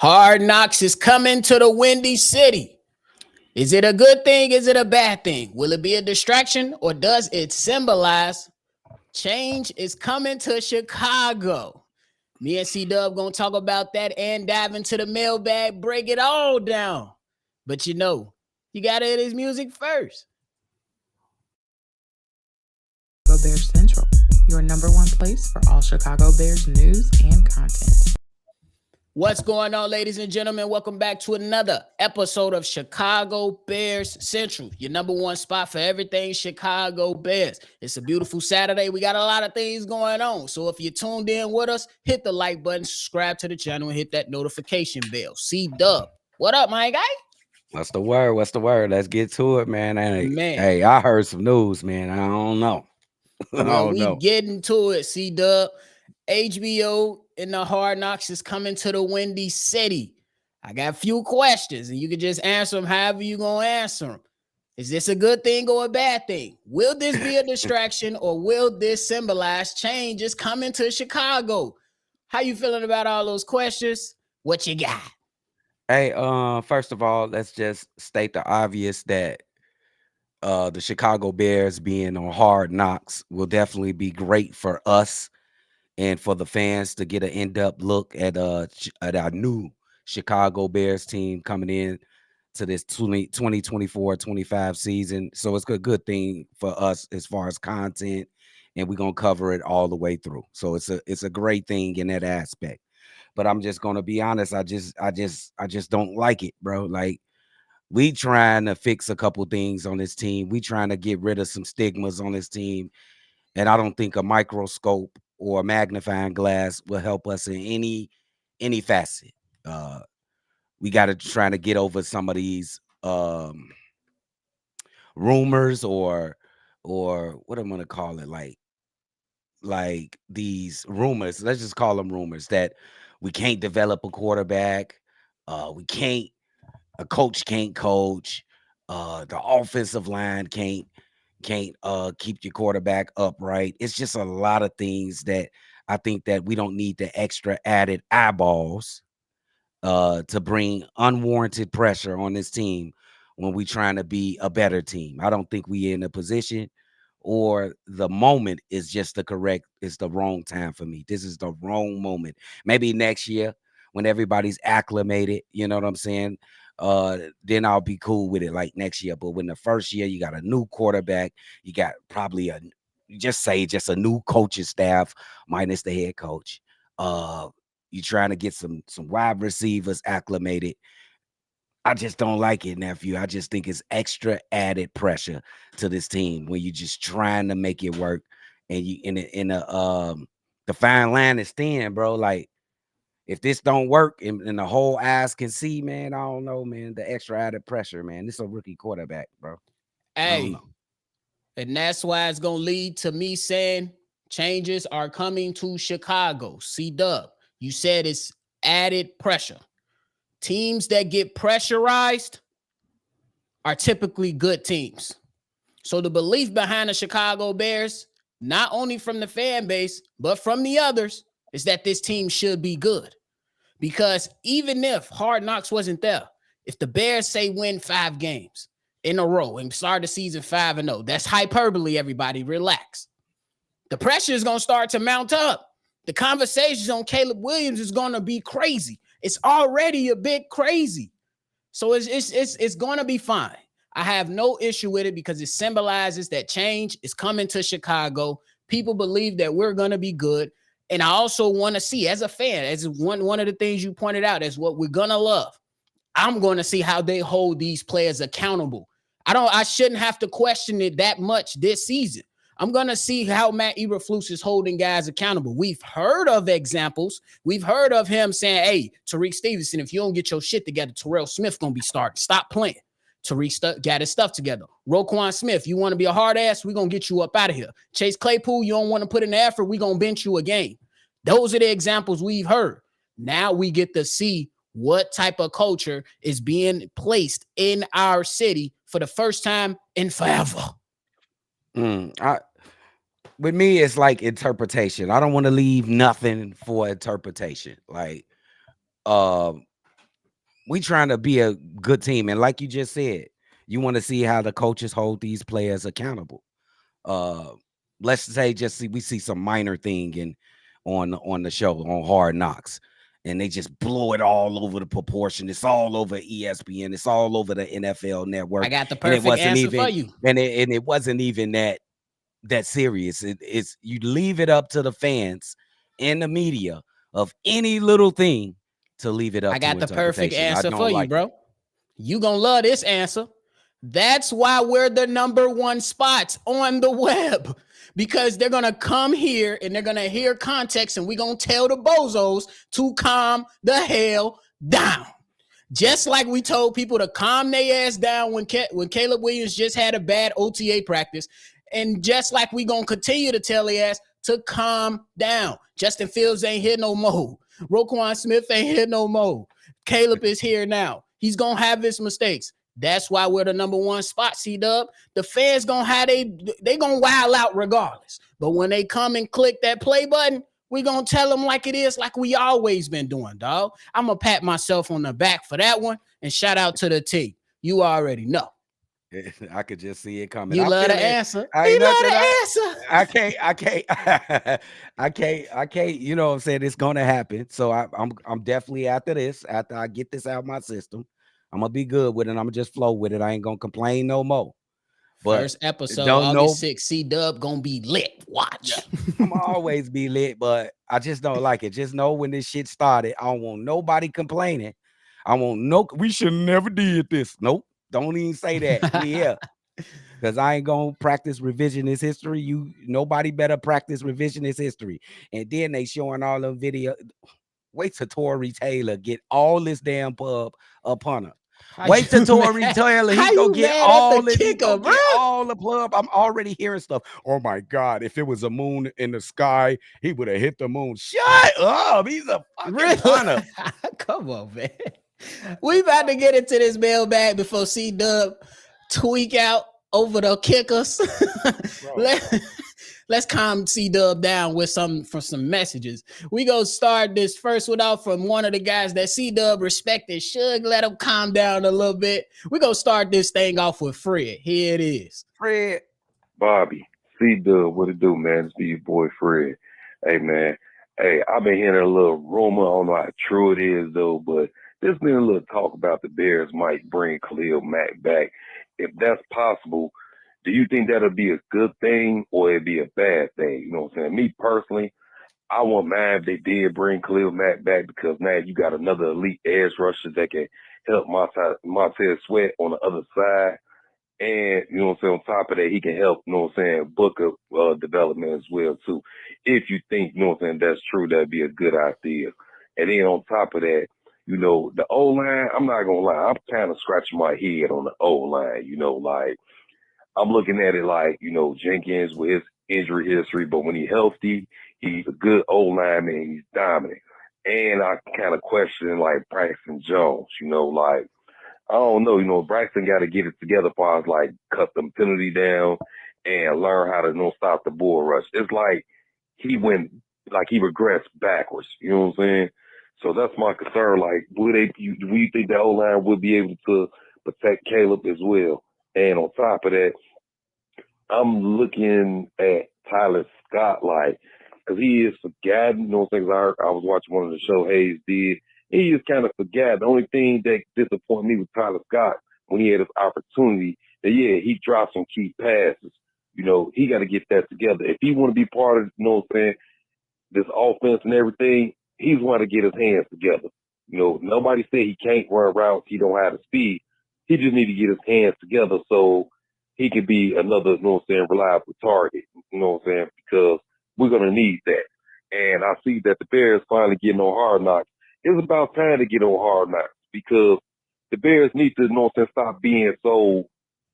Hard Knocks is coming to the Windy City. Is it a good thing? Is it a bad thing? Will it be a distraction or does it symbolize change is coming to Chicago? Me and C-Dubb gonna talk about that and dive into the mailbag, break it all down. But you gotta hear this music first. Chicago Bears Central, your number one place for all Chicago Bears news and content. What's going on, ladies and gentlemen? Welcome back to another episode of Chicago Bears Central, your number one spot for everything Chicago Bears. It's a beautiful Saturday. We got a lot of things going on. So if you're tuned in with us, hit the like button, subscribe to the channel, and hit that notification bell. C-Dubb, what up, my guy? What's the word? What's the word? Let's get to it, man. Man. Hey, I heard some news, man. I don't know. Well, we getting to it, C-Dubb. HBO in the Hard Knocks is coming to the Windy City. I got a few questions, and you can just answer them however you gonna answer them. Is this a good thing or a bad thing? Will this be a distraction, or will this symbolize change is coming to Chicago? How you feeling about all those questions? What you got? Hey, first of all, let's just state the obvious that the Chicago Bears being on Hard Knocks will definitely be great for us and for the fans to get an in-depth look at our new Chicago Bears team coming in to this 2024-25 season. So it's a good thing for us as far as content, and we're gonna cover it all the way through. So it's a great thing in that aspect. But I'm just gonna be honest, I just don't like it, bro. Like, we trying to fix a couple things on this team. We trying to get rid of some stigmas on this team. And I don't think a microscope or a magnifying glass will help us in any facet. We got to try to get over some of these rumors or what I'm gonna call it, like these rumors. Let's just call them rumors that we can't develop a quarterback. We can't. A coach can't coach. The offensive line can't keep your quarterback upright. It's just a lot of things that I think that we don't need the extra added eyeballs to bring unwarranted pressure on this team when we trying to be a better team. I don't think we in a position, or the moment is just it's the wrong time for me. This is the wrong moment. Maybe next year when everybody's acclimated, you know what I'm saying? Then I'll be cool with it like next year. But when the first year you got a new quarterback, you got probably just a new coaching staff minus the head coach. You trying to get some wide receivers acclimated. I just don't like it, nephew. I just think it's extra added pressure to this team when you're just trying to make it work, and you the fine line is thin, bro. Like, if this don't work and the whole eyes can see, man, I don't know, man. The extra added pressure, man. This is a rookie quarterback, bro. I don't Hey, know. and that's why it's gonna lead to me saying changes are coming to Chicago. C-Dubb, you said it's added pressure. Teams that get pressurized are typically good teams. So the belief behind the Chicago Bears, not only from the fan base, but from the others, is that this team should be good. Because even if Hard Knocks wasn't there, if the Bears say win 5 games in a row and start the season 5-0, that's hyperbole, everybody. Relax. The pressure is going to start to mount up. The conversations on Caleb Williams is going to be crazy. It's already a bit crazy. So it's going to be fine. I have no issue with it because it symbolizes that change is coming to Chicago. People believe that we're going to be good. And I also want to see, as a fan, as one of the things you pointed out, as what we're going to love, I'm going to see how they hold these players accountable. I shouldn't have to question it that much this season. I'm going to see how Matt Eberflus is holding guys accountable. We've heard of examples. We've heard of him saying, hey, Tariq Stevenson, if you don't get your shit together, Terrell Smith going to be starting. Stop playing. Tariq got his stuff together. Roquan Smith, you want to be a hard ass, we're going to get you up out of here. Chase Claypool, you don't want to put in the effort, we're going to bench you a game. Those are the examples we've heard. Now we get to see what type of culture is being placed in our city for the first time in forever. With me, it's like interpretation. I don't want to leave nothing for interpretation. Like, We trying to be a good team, and like you just said, you want to see how the coaches hold these players accountable. Uh, let's say we see some minor thing on the show on Hard Knocks, and they just blow it all over the proportion. It's all over ESPN. It's all over the NFL Network, I got the and it perfect wasn't answer for even you. and it wasn't even that serious. It's you leave it up to the fans and the media of any little thing to leave it I up to got the perfect interpretation. I answer for don't you, like it. bro. You gonna love this answer. That's why we're the number one spots on the web, because they're gonna come here and they're gonna hear context, and we're gonna tell the bozos to calm the hell down. Just like we told people to calm their ass down when Caleb Williams just had a bad OTA practice, and just like we gonna continue to tell their ass to calm down. Justin Fields ain't here no more. Roquan Smith ain't here no more. Caleb is here now. He's gonna have his mistakes. That's why we're the number one spot, C-Dubb. The fans gonna have they gonna wild out regardless. But when they come and click that play button, we gonna tell them like it is, like we always been doing, dog. I'm gonna pat myself on the back for that one, and shout out to the team. You already know. I could just see it coming. You I love feel the it. answer. I He ain't love nothing. the answer. I can't. You know what I'm saying? It's gonna happen. So I'm definitely after this. After I get this out of my system, I'm gonna be good with it. I'm gonna just flow with it. I ain't gonna complain no more. But First episode, don't August know. 6th, C-Dubb gonna be lit. Yeah, Watch. I'm always be lit, but I just don't like it. Just know when this shit started, I don't want nobody complaining. I want no. We should never did this. Nope. Don't even say that. We here. Because I ain't gonna practice revisionist history. Nobody better practice revisionist history. And then they showing all the video. Wait till Tory Taylor get all this damn pub upon her. How Wait till you Tory mad? Taylor. How He gonna you get mad at the all it. He kicker, gonna bro? get all the pub. I'm already hearing stuff. Oh my God! If it was a moon in the sky, he would have hit the moon. Shut up! He's a fucking Really? punter. Come on, man. We about to get into this mailbag before C-Dubb tweak out over the kickers. Let's calm C-Dubb down with some messages. We gonna start this first one out from one of the guys that C-Dubb respected. Should let him calm down a little bit. We gonna start this thing off with Fred. Here it is. Fred. Bobby, C-Dubb, what it do, man? It's your boy Fred. Hey, man. Hey, I've been hearing a little rumor. I don't know how true it is, though, but there's been a little talk about the Bears might bring Khalil Mack back. If that's possible, do you think that'll be a good thing or it'd be a bad thing? You know what I'm saying? Me personally, I want mad if they did bring Khalil Mack back because now you got another elite edge rusher that can help Montez Sweat on the other side. And, you know what I'm saying, on top of that, he can help, you know what I'm saying, book up development as well, too. If you think, you know what I'm saying, that's true, that'd be a good idea. And then on top of that, you know, the O-line, I'm not going to lie, I'm kind of scratching my head on the O-line, you know, like, I'm looking at it like, you know, Jenkins with his injury history, but when he's healthy, he's a good O-lineman, he's dominant. And I kind of question, like, Braxton Jones, you know, like, I don't know, you know, Braxton got to get it together as far as like cut the penalty down and learn how to, you know, stop the bull rush. It's like he regressed backwards. You know what I'm saying? So that's my concern. Like, do you think the O line would be able to protect Caleb as well? And on top of that, I'm looking at Tyler Scott, like, because he is forgotten. You know, things I was watching one of the show Hayes did. He is kind of forgot. The only thing that disappointed me with Tyler Scott when he had his opportunity, that yeah, he dropped some key passes. You know, he got to get that together. If he want to be part of, you know what I'm saying, this offense and everything, he's want to get his hands together. You know, nobody said he can't run routes. He don't have the speed. He just need to get his hands together so he can be another, you know what I'm saying, reliable target. You know what I'm saying? Because we're going to need that. And I see that the Bears finally getting on Hard Knocks. It's about time to get on Hard Knocks because the Bears need to, you know what I'm saying, stop being so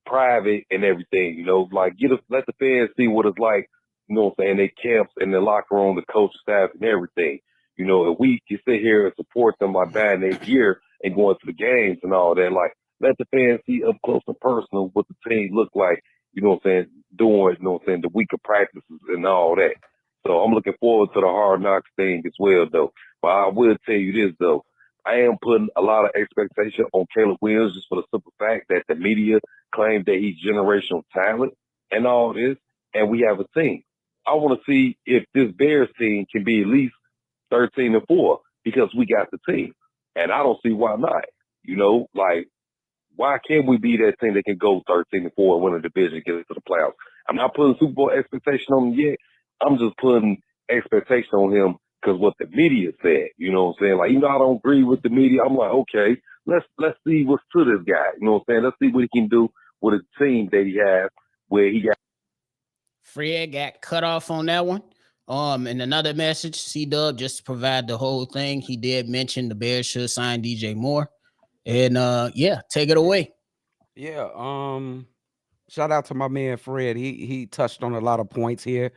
private and everything. You know, like let the fans see what it's like, you know what I'm saying, they camps and the locker room, the coach staff and everything. You know, if we can sit here and support them by buying their gear and going to the games and all that, like let the fans see up close and personal what the team look like, you know what I'm saying, doing, you know what I'm saying, the week of practices and all that. So I'm looking forward to the Hard Knocks thing as well, though. But I will tell you this, though. I am putting a lot of expectation on Caleb Williams just for the simple fact that the media claims that he's generational talent and all this, and we have a team. I want to see if this Bears team can be at least 13-4 because we got the team, and I don't see why not. Like why can't we be that team that can go 13-4 and win a division, get into the playoffs? I'm not putting Super Bowl expectation on him yet. I'm just putting expectation on him because what the media said. You know what I'm saying? Like, I don't agree with the media. I'm like, okay, let's see what's to this guy. You know what I'm saying? Let's see what he can do with a team that he has where he got. Fred got cut off on that one. And another message, C-Dubb, just to provide the whole thing, he did mention the Bears should sign DJ Moore. And take it away. Yeah. Shout out to my man Fred. He touched on a lot of points here.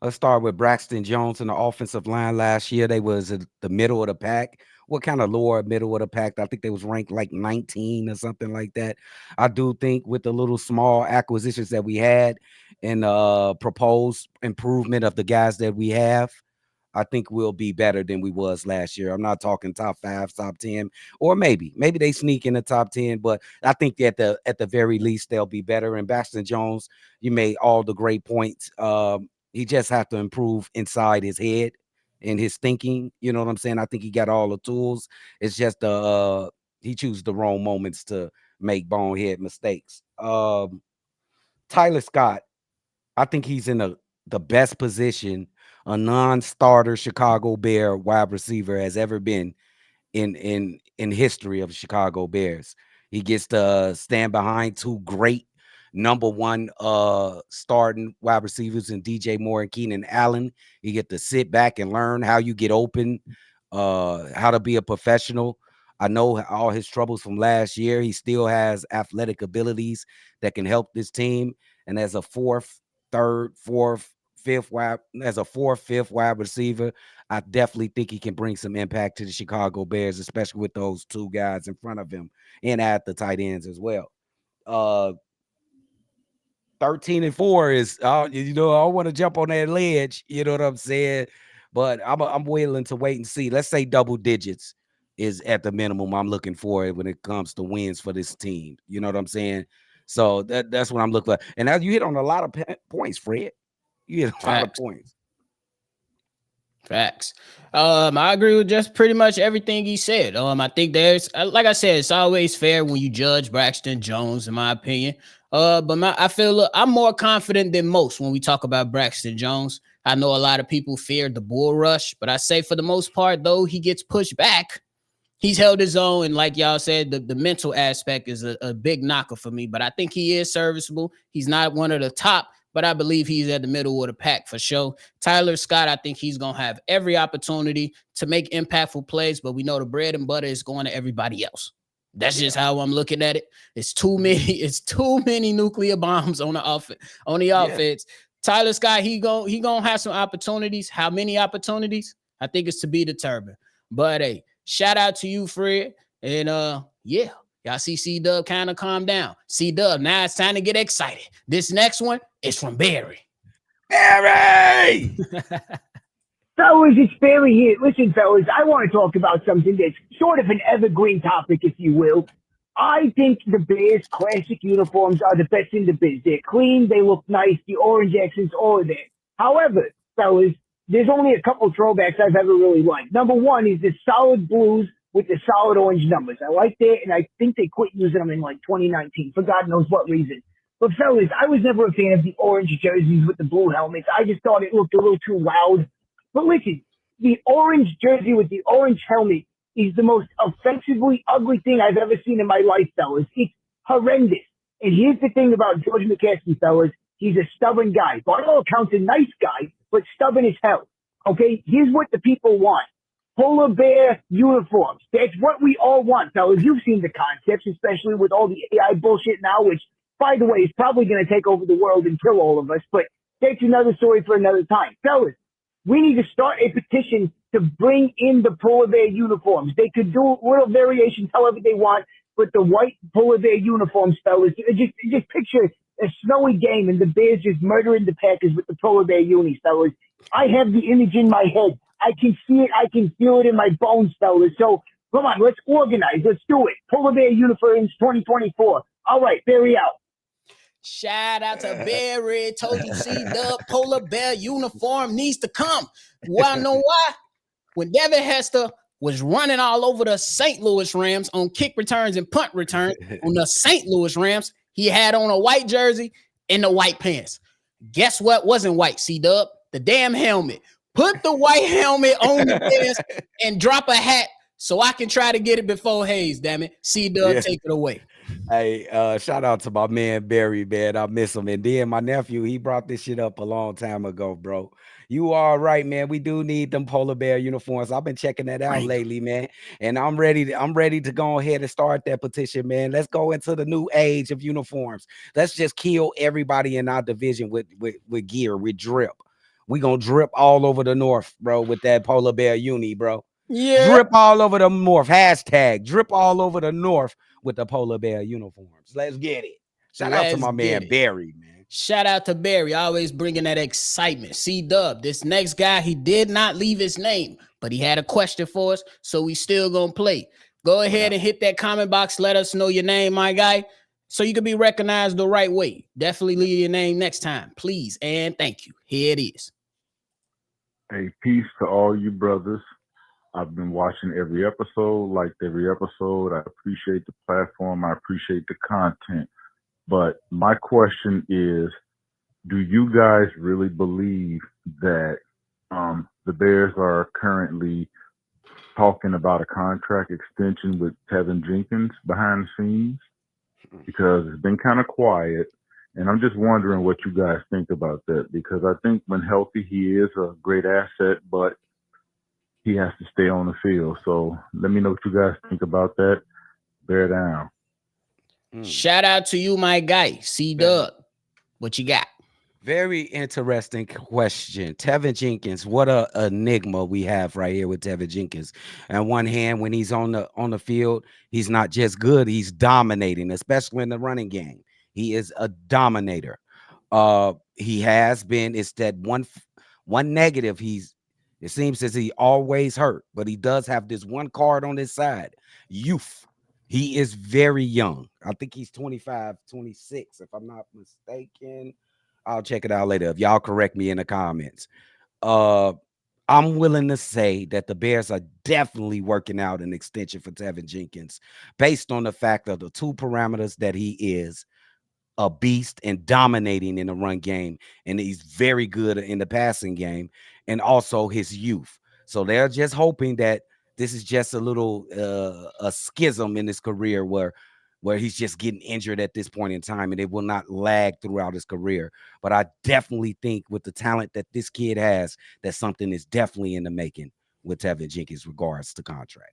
Let's start with Braxton Jones in the offensive line last year. They was at the middle of the pack. What kind of lower middle of the pack? I think they was ranked like 19 or something like that. I do think with the little small acquisitions that we had and proposed improvement of the guys that we have, I think we'll be better than we was last year. I'm not talking top 5, top 10, or maybe they sneak in the top 10, but I think at the very least they'll be better. And Braxton Jones, you made all the great points. He just have to improve inside his head and his thinking. You know what I'm saying? I think he got all the tools. It's just he chooses the wrong moments to make bonehead mistakes. Tyler Scott, I think he's in the best position a non-starter Chicago Bear wide receiver has ever been in history of Chicago Bears. He gets to stand behind two great number one starting wide receivers in DJ Moore and Keenan Allen. You get to sit back and learn how you get open, how to be a professional. I know all his troubles from last year. He still has athletic abilities that can help this team. And as a fourth, fifth wide receiver, I definitely think he can bring some impact to the Chicago Bears, especially with those two guys in front of him and at the tight ends as well. 13-4 is, I want to jump on that ledge. You know what I'm saying? But I'm willing to wait and see. Let's say double digits is at the minimum I'm looking for when it comes to wins for this team. You know what I'm saying? So that's what I'm looking for. And now you hit on a lot of points, Fred. You hit a lot of points. Facts. I agree with just pretty much everything he said. I think there's, like I said, it's always fair when you judge Braxton Jones, in my opinion. I feel I'm more confident than most when we talk about Braxton Jones. I know a lot of people fear the bull rush, but I say for the most part, though he gets pushed back, he's held his own. And like y'all said, the mental aspect is a big knocker for me. But I think he is serviceable. He's not one of the top, but I believe he's at the middle of the pack for sure. Tyler Scott, I think he's going to have every opportunity to make impactful plays, but we know the bread and butter is going to everybody else. That's just how I'm looking at it. It's too many nuclear bombs on the offense. Tyler Scott, he gonna have some opportunities. How many opportunities? I think it's to be determined. But hey, shout out to you, Fred. And y'all see C-Dubb kind of calm down. C-Dubb, now it's time to get excited. This next one is from Barry. Barry! Fellas, it's Barry here. Listen, fellas, I want to talk about something that's sort of an evergreen topic, if you will. I think the Bears' classic uniforms are the best in the biz. They're clean, they look nice, the orange accents, all of that. However, fellas, there's only a couple throwbacks I've ever really liked. Number one is the solid blues with the solid orange numbers. I like that, and I think they quit using them in like 2019 for God knows what reason. But fellas, I was never a fan of the orange jerseys with the blue helmets. I just thought it looked a little too loud. But listen, the orange jersey with the orange helmet is the most offensively ugly thing I've ever seen in my life, fellas. It's horrendous. And here's the thing about George McCaskey, fellas. He's a stubborn guy. By all accounts, a nice guy, but stubborn as hell. Okay? Here's what the people want. Polar bear uniforms. That's what we all want, fellas. You've seen the concepts, especially with all the AI bullshit now, which, by the way, is probably going to take over the world and kill all of us. But that's another story for another time. Fellas, we need to start a petition to bring in the polar bear uniforms. They could do little variations however they want, but the white polar bear uniforms, fellas, just picture a snowy game and the Bears just murdering the Packers with the polar bear unis, fellas. I have the image in my head. I can see it. I can feel it in my bones, fellas. So Come on, let's organize. Let's do it. Polar Bear Uniforms 2024. All right, Barry out. Shout out to Barry. Told you C-Dubb Polar Bear uniform needs to come. Wanna know why? When Devin Hester was running all over the St. Louis Rams on kick returns and punt returns on the St. Louis Rams, he had on a white jersey and the white pants. Guess what wasn't white, C-Dubb? The damn helmet. Put the white helmet on the pants and drop a hat so I can try to get it before Hayes, damn it. C-Dubb, Yeah. take it away. Hey, shout out to my man Barry, man. I miss him. And then my nephew, he brought this shit up a long time ago, bro. You are right, man. We do need them polar bear uniforms. I've been checking that out lately, man. And I'm ready to go ahead and start that petition, man. Let's go into the new age of uniforms. Let's just kill everybody in our division with gear, with drip. We gonna drip all over the north, bro, with that polar bear uni, bro. Yeah. Drip all over the north. Hashtag drip all over the north with the polar bear uniforms. Let's get it. Shout out to my man Barry, man. Shout out to Barry, always bringing that excitement. C-Dubb, this next guy, he did not leave his name, but he had a question for us, so we still gonna play. Go ahead and hit that comment box. Let us know your name, my guy, so you can be recognized the right way. Definitely leave your name next time, please, and thank you. Here it is. Hey, peace to all you brothers. I've been watching every episode, liked every episode. I appreciate the platform. I appreciate the content. But my question is, do you guys really believe that the Bears are currently talking about a contract extension with Tevin Jenkins behind the scenes? Because it's been kind of quiet. And I'm just wondering what you guys think about that. Because I think when healthy, he is a great asset, but he has to stay on the field. So let me know what you guys think about that. Bear down. Shout out to you, my guy, C-Dubb. What you got? Very interesting question. Tevin Jenkins, what a enigma we have right here with Tevin Jenkins. On one hand, when he's on the field, he's not just good, he's dominating, especially in the running game. He is a dominator. He has been, it's that one negative. It seems as he always hurt, but he does have this one card on his side. Youth. He is very young. I think he's 25, 26, if I'm not mistaken. I'll check it out later. If y'all correct me in the comments. I'm willing to say that the Bears are definitely working out an extension for Tevin Jenkins based on the fact of the two parameters that he is a beast and dominating in the run game, and he's very good in the passing game, and also his youth. So they're just hoping that this is just a little a schism in his career where he's just getting injured at this point in time, and it will not lag throughout his career. But I definitely think with the talent that this kid has, that something is definitely in the making with Tevin Jenkins regards to contract.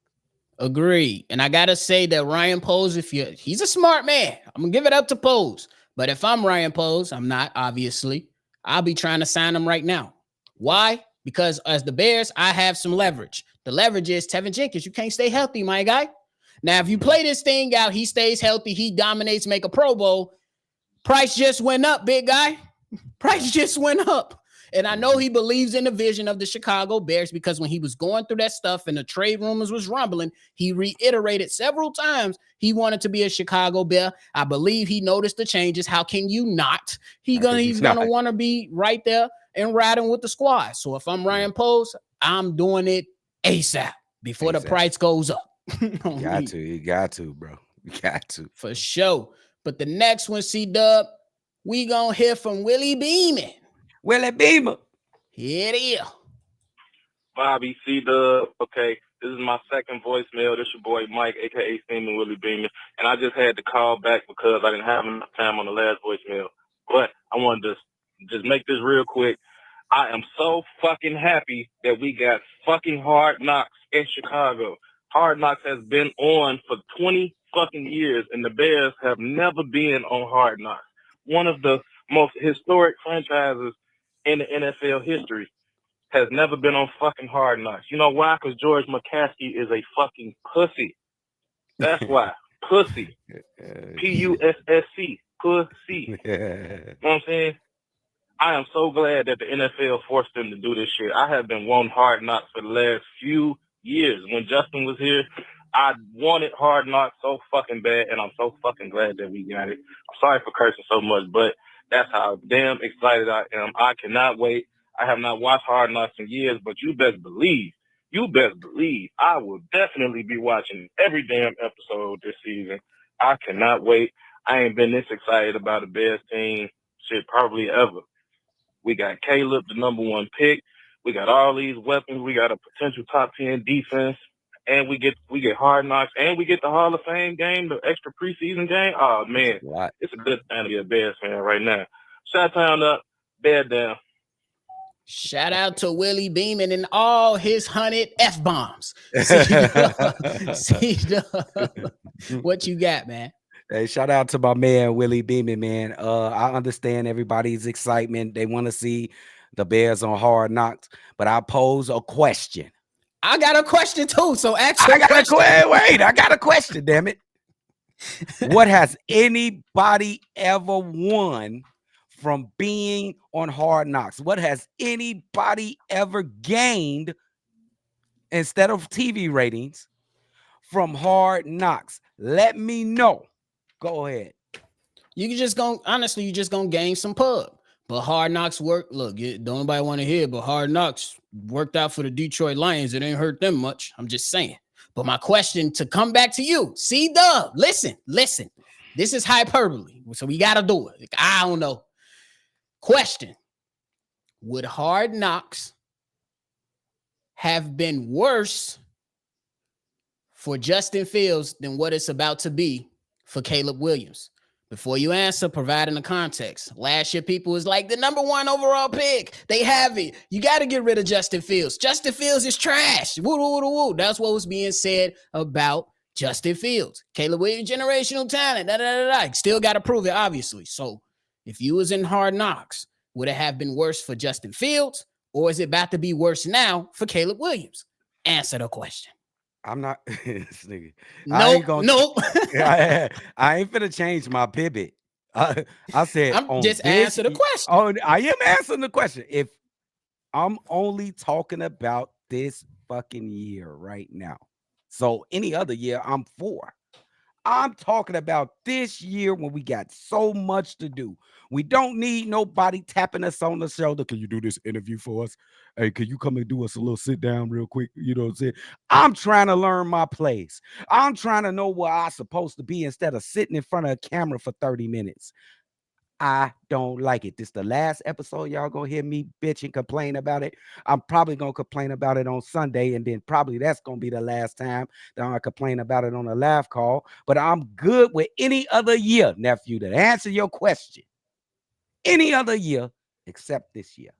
Agreed. And I gotta say that Ryan Poles, he's a smart man. I'm gonna give it up to Poles. But if I'm Ryan Poles, I'm not, obviously. I'll be trying to sign him right now. Why? Because as the Bears, I have some leverage. The leverage is Tevin Jenkins. You can't stay healthy, my guy. Now, if you play this thing out, he stays healthy, he dominates, make a Pro Bowl. Price just went up, big guy. Price just went up. And I know he believes in the vision of the Chicago Bears because when he was going through that stuff and the trade rumors was rumbling, he reiterated several times he wanted to be a Chicago Bear. I believe he noticed the changes. How can you not? He's gonna want to be right there and riding with the squad. So if I'm Ryan Poles, I'm doing it ASAP before the price goes up. You got to, bro. You got to. For sure. But the next one, C-Dubb, we gonna hear from Willie Beeman. Willie Beamer. Here it is. Bobby, C-Dubb. Okay, this is my second voicemail. This your boy Mike, a.k.a. Steamin' Willie Beeman. And I just had to call back because I didn't have enough time on the last voicemail. But I wanted to just make this real quick. I am so fucking happy that we got fucking Hard Knocks in Chicago. Hard Knocks has been on for 20 fucking years, and the Bears have never been on Hard Knocks. One of the most historic franchises in the NFL history has never been on fucking Hard Knocks. You know why? Because George McCaskey is a fucking pussy. That's why. Pussy. P-U-S-S-C. Pussy. You know what I'm saying? I am so glad that the NFL forced them to do this shit. I have been wanting Hard Knocks for the last few years. When Justin was here, I wanted Hard Knocks so fucking bad, and I'm so fucking glad that we got it. I'm sorry for cursing so much, but that's how damn excited I am. I cannot wait. I have not watched Hard Knocks in years, but you best believe, I will definitely be watching every damn episode this season. I cannot wait. I ain't been this excited about a Bears team shit probably ever. We got Caleb, the number one pick. We got all these weapons. We got a potential top 10 defense. And we get Hard Knocks, and we get the Hall of Fame game, the extra preseason game. Oh, man, it's a good time to be a Bears fan right now. Shot-town up, Bear down. Shout out to Willie Beeman and all his 100 F-bombs. C-Dubb, what you got, man? Hey, shout out to my man, Willie Beeman, man. I understand everybody's excitement. They want to see the Bears on Hard Knocks, but I pose a question. I got a question too, so ask your question. Wait, I got a question, damn it. What has anybody ever won from being on Hard Knocks? What has anybody ever gained instead of TV ratings from Hard Knocks? Let me know. Go ahead. You just gonna gain some pub. But Hard Knocks work. Look, don't nobody want to hear, but Hard Knocks worked out for the Detroit Lions. It ain't hurt them much. I'm just saying. But my question to come back to you, C-Dubb, listen. This is hyperbole, so we got to do it. I don't know. Question. Would Hard Knocks have been worse for Justin Fields than what it's about to be for Caleb Williams? Before you answer, providing the context. Last year, people was like, the number 1 overall pick. They have it. You got to get rid of Justin Fields. Justin Fields is trash. Woo, woo, woo, woo. That's what was being said about Justin Fields. Caleb Williams, generational talent. Still got to prove it, obviously. So if you was in Hard Knocks, would it have been worse for Justin Fields, or is it about to be worse now for Caleb Williams? Answer the question. I'm not this nigga. Nope. I ain't finna change my pivot. I said I'm just answer the question. Oh, I am answering the question. If I'm only talking about this fucking year right now, so any other year I'm for. I'm talking about this year when we got so much to do. We don't need nobody tapping us on the shoulder. Can you do this interview for us? Hey, can you come and do us a little sit down real quick? You know what I'm saying? I'm trying to learn my place. I'm trying to know where I'm supposed to be instead of sitting in front of a camera for 30 minutes. I don't like it. This is the last episode. Y'all gonna hear me bitch and complain about it. I'm probably gonna complain about it on Sunday, and then probably that's gonna be the last time that I complain about it on a live call. But I'm good with any other year, nephew, to answer your question. Any other year except this year.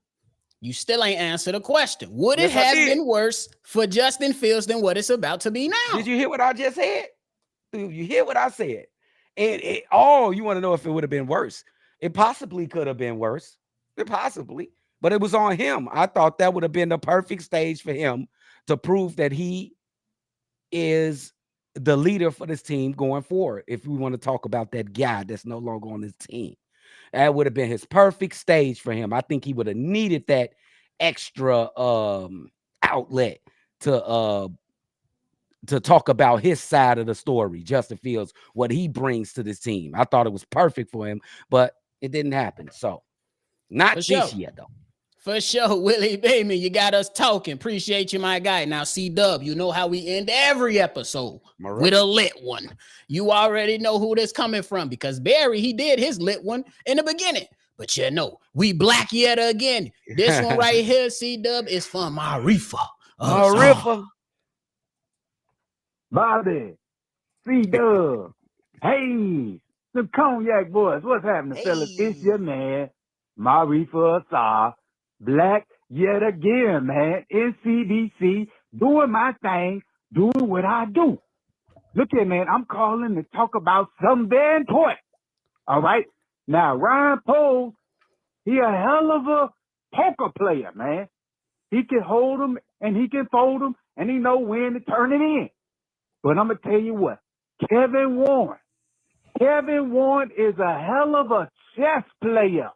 You still ain't answered the question. Would it have been worse for Justin Fields than what it's about to be now? Did you hear what I just said? Did you hear what I said? And you want to know if it would have been worse? It possibly could have been worse. But it was on him. I thought that would have been the perfect stage for him to prove that he is the leader for this team going forward. If we want to talk about that guy that's no longer on his team, that would have been his perfect stage for him. I think he would have needed that extra outlet to talk about his side of the story, Justin Fields, what he brings to this team. I thought it was perfect for him, but it didn't happen. So not this year, though. For sure, Willie Beeman, you got us talking. Appreciate you, my guy. Now, C-Dubb, you know how we end every episode with a lit one. You already know who this coming from because Barry, he did his lit one in the beginning. But you know, we black yet again. This one right here, C-Dubb, is from Marifa. Marifa. Bobby, C-Dubb, hey, the Cognac boys, what's happening, fellas? It's your man, Marifa Asar, black yet again, man, NCDC, doing my thing, doing what I do. Look here, man, I'm calling to talk about something very important, all right? Now, Ryan Poles, he a hell of a poker player, man. He can hold them, and he can fold them, and he know when to turn it in. But I'm going to tell you what, Kevin Warren is a hell of a chess player.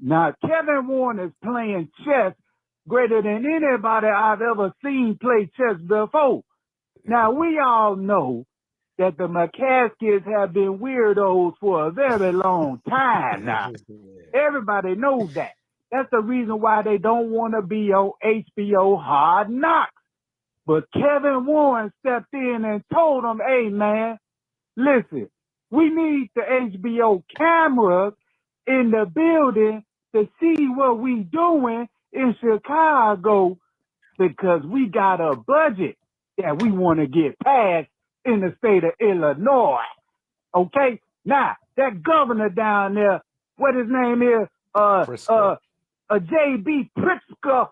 Now, Kevin Warren is playing chess greater than anybody I've ever seen play chess before. Now, we all know that the McCaskies have been weirdos for a very long time now. Everybody knows that. That's the reason why they don't want to be on HBO Hard Knocks. But Kevin Warren stepped in and told them, hey, man, listen, we need the HBO cameras in the building to see what we doing in Chicago because we got a budget that we want to get passed in the state of Illinois. Okay? Now, that governor down there, what his name is, J.B. Pritzker,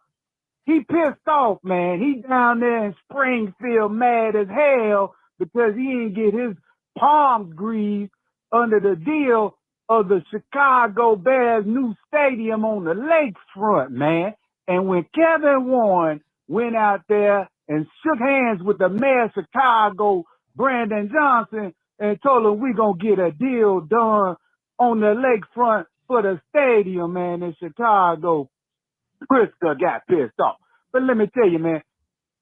he pissed off, man. He down there in Springfield mad as hell because he didn't get his palms greased under the deal of the Chicago Bears new stadium on the lakefront, man. And when Kevin Warren went out there and shook hands with the mayor of Chicago, Brandon Johnson, and told him we're going to get a deal done on the lakefront for the stadium, man, in Chicago, Pritzker got pissed off. But let me tell you, man,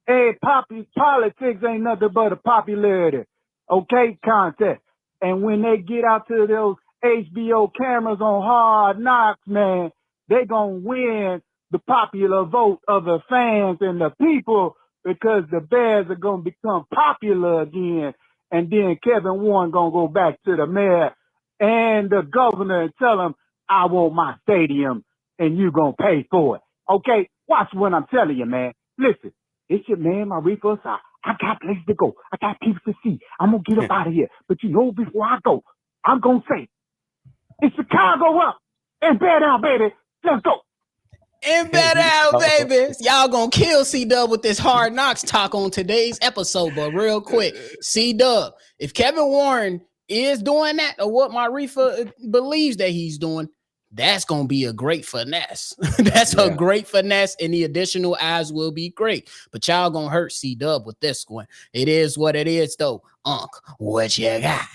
hey, politics ain't nothing but a popularity, okay, contest. And when they get out to those HBO cameras on Hard Knocks, man, they gonna win the popular vote of the fans and the people because the Bears are gonna become popular again. And then Kevin Warren gonna go back to the mayor and the governor and tell him, I want my stadium and you gonna pay for it. Okay? Watch what I'm telling you, man. Listen, it's your man, my reefer. I got places to go. I got people to see. I'm gonna get up out of here. But you know, before I go, I'm gonna say, it's Chicago up and bear down, baby. Let's go. And better out, baby. Y'all gonna kill C-Dubb with this Hard Knocks talk on today's episode. But real quick, C-Dubb, if Kevin Warren is doing that or what my reefer believes that he's doing, that's gonna be a great finesse. That's a great finesse, and the additional eyes will be great. But y'all gonna hurt C-Dubb with this one. It is what it is, though. What you got?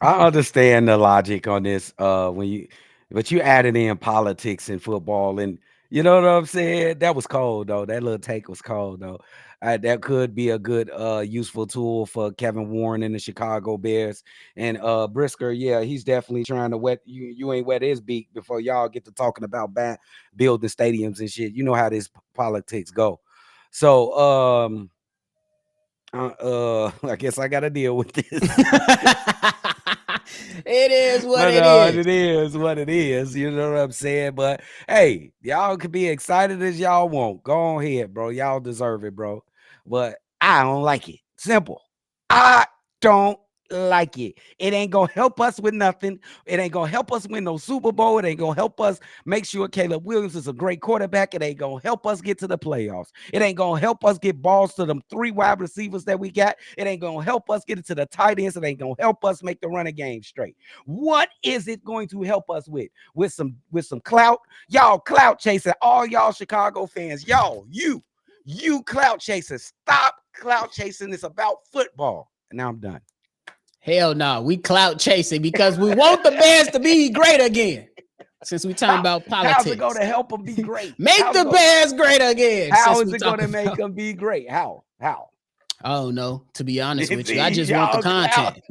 I understand the logic on this. But you added in politics and football, and you know what I'm saying? That was cold though. That little take was cold though. That could be a good useful tool for Kevin Warren and the Chicago Bears. And Brisker, yeah, he's definitely trying to wet you ain't wet his beak before y'all get to talking about building stadiums and shit. You know how this politics go. So I guess I gotta deal with this. It is what it is. It is what it is. You know what I'm saying? But hey, y'all can be excited as y'all want. Go ahead, bro. Y'all deserve it, bro. But I don't like it. Simple. I don't like it. It ain't gonna help us with nothing. It ain't gonna help us win no Super Bowl. It ain't gonna help us make sure Caleb Williams is a great quarterback. It ain't gonna help us get to the playoffs. It ain't gonna help us get balls to them 3 wide receivers that we got. It ain't gonna help us get it to the tight ends. It ain't gonna help us make the running game straight. What is it going to help us with? With some clout? Y'all clout chasing, all y'all Chicago fans. Y'all, you clout chasers. Stop clout chasing. It's about football. And now I'm done. Hell no, we clout chasing because we want the Bears to be great again. Since we talking about politics, how's it going to help them be great? Make the Bears great again. How is it going to make them be great? How? I don't know. To be honest with you, I just want the content.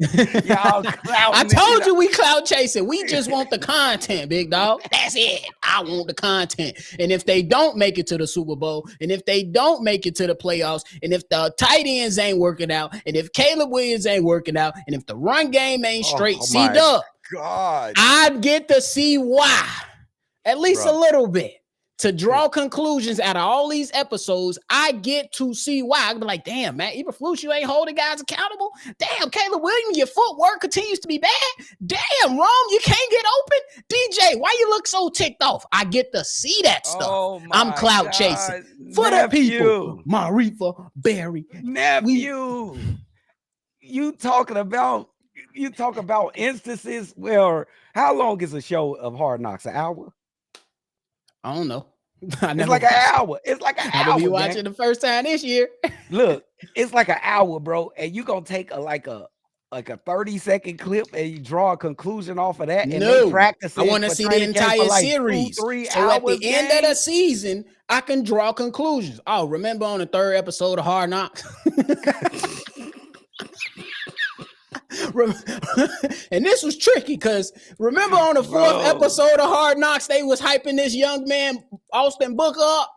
Y'all I told you we clout chasing. We just want the content, big dog. That's it. I want the content. And if they don't make it to the Super Bowl, and if they don't make it to the playoffs, and if the tight ends ain't working out, and if Caleb Williams ain't working out, and if the run game ain't straight, C-Dubb, I'd get to see why. At least a little bit. To draw conclusions out of all these episodes, I get to see why. I'd be like, damn, man, Eberflus, you ain't holding guys accountable. Damn, Caleb Williams, your footwork continues to be bad. Damn, Rome, you can't get open. DJ, why you look so ticked off? I get to see that stuff. I'm clout chasing. For the people. Marifa, Barry. Nephew. You talk about instances where how long is a show of Hard Knocks? An hour? I don't know. It's like an hour. It's like an hour. I'm gonna be watching the first time this year. Look, it's like an hour, bro. And you gonna take a 30-second clip and you draw a conclusion off of that. And no, practice. I want to see the entire series. 2-3 so at the end of the season, I can draw conclusions. Oh, remember on the 3rd episode of Hard Knocks? And this was tricky because remember on the fourth episode of Hard Knocks, they was hyping this young man, Austin Booker, up.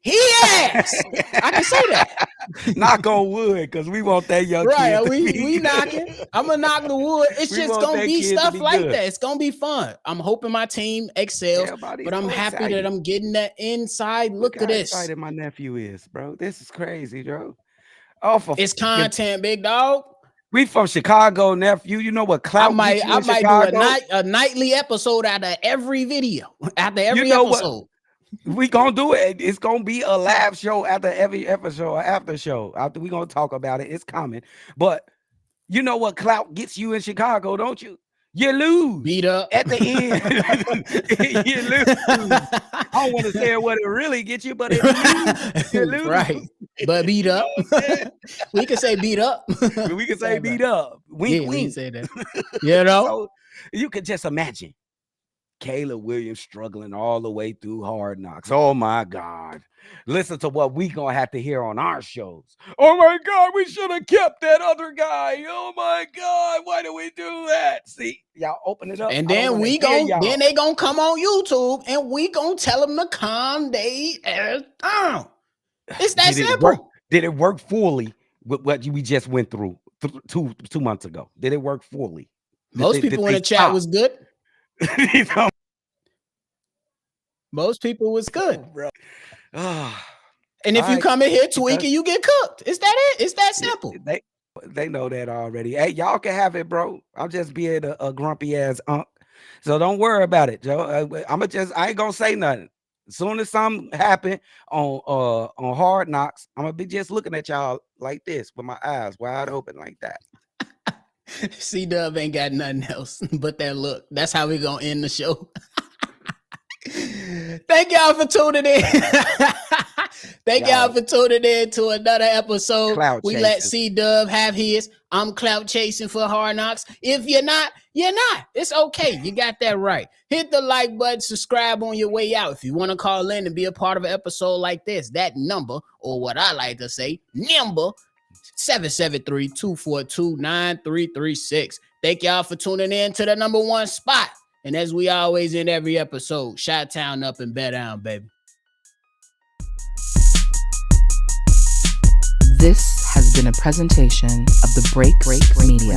He ass. I can say that. Knock on wood, because we want that young kid. We knocking. I'm gonna knock the wood. It's just gonna be stuff like that. It's gonna be fun. I'm hoping my team excels, but I'm happy that I'm getting that inside look at this. How excited my nephew is, bro. This is crazy, bro. It's content, big dog. We from Chicago, nephew. You know what Clout? I might do a nightly episode out of every video, after every episode. We gonna do it. It's gonna be a live show after every episode, after show. After we gonna talk about it. It's coming. But you know what Clout gets you in Chicago, don't you? You lose. Beat up at the end. You lose. I don't want to say what it really gets you, but you lose. Right. But beat up. We can say beat up. We can say beat up. Wink, wink. We can say that. You know? So you can just imagine Caleb Williams struggling all the way through Hard Knocks. Oh my God. Listen to what we gonna have to hear on our shows. Oh my God, we should have kept that other guy. Oh my God, why did we do that? See, y'all open it up. And then then they gonna come on YouTube and we gonna tell them to calm they ass down. It's that simple. Did it work fully with what we just went through 2 months ago? Did it work fully? Most people in the chat was good. You know? Most people was good, bro. And if you come in here tweaking, you get cooked. Is that it? It's that simple. They know that already. Hey, y'all can have it, bro. I'm just being a grumpy ass unk. So don't worry about it, Joe. I ain't gonna say nothing. As soon as something happen on Hard Knocks, I'm gonna be just looking at y'all like this with my eyes wide open like that. C-Dubb ain't got nothing else but that look. That's how we gonna end the show. Thank y'all for tuning in. Thank y'all for tuning in to another episode. We let C-Dubb have his. I'm clout chasing for Hard Knocks. If you're not, you're not. It's okay. You got that right. Hit the like button, subscribe on your way out. If you want to call in and be a part of an episode like this, that number, or what I like to say, number 773-242-9336. Thank y'all for tuning in to the #1 spot. And as we always in every episode, Chi-Town up and bet down, baby. This has been a presentation of the Break Media.